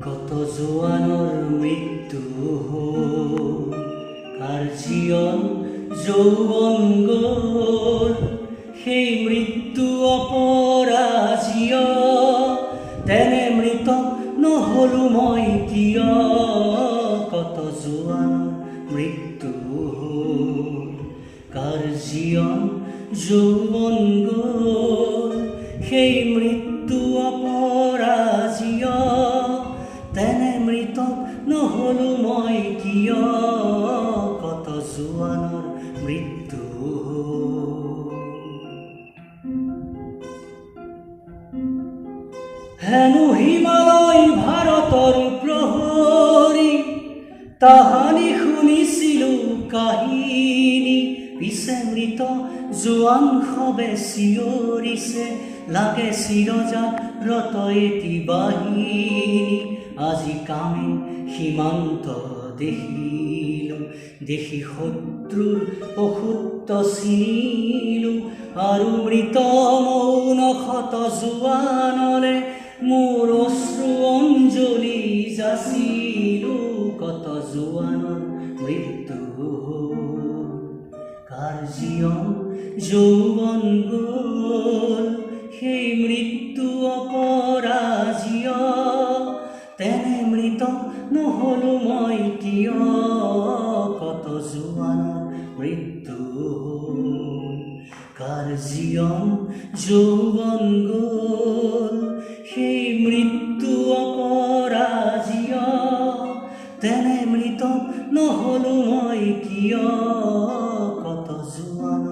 কত জোৱানৰ মৃত্যু হ'ল, কাৰ জীৱন যৌৱন গ'ল, সেই মৃত্যু অপৰাজীয়, তেনে মৃত নহলো মই কিয়। কত জোৱানৰ মৃত্যু হ'ল, কাৰ জীৱন যৌৱন গ'ল, সেই মৃত্যু অপৰাজীয়, তেনে মৃত নহলো মই কিয়। কত জোৱানৰ মৃত্যু হ'ল। হেনো হিমালয় ভাৰতৰ প্ৰহৰী, তাহানি শুনিছিলো কাহিনী, পিছে মৃত জোৱান সবে চিঞৰিছে, লাগে চিৰজাগ্ৰত এটি বাহিনী। আজি কামে সীমান্ত দেখিলো, দেখি শত্ৰুৰ অসুত্ব চিনিলো, আৰু মৃত মৌন শত জোৱানলে মোৰ অশ্ৰু অঞ্জলি যাচিলো। কত জোৱানৰ মৃত্যু হ'ল, কাৰ জীৱন যৌৱন গ'ল, সেই মৃত্যু অপৰাজীয়, তেনে মৃত নহলো মই কিয়। কত জোৱানৰ মৃত্যু হ'ল, কাৰ জীৱন যৌৱন গ'ল, সেই মৃত্যু অপৰাজীয়, তেনে মৃত নহলো মই কিয়। কত জোৱানৰ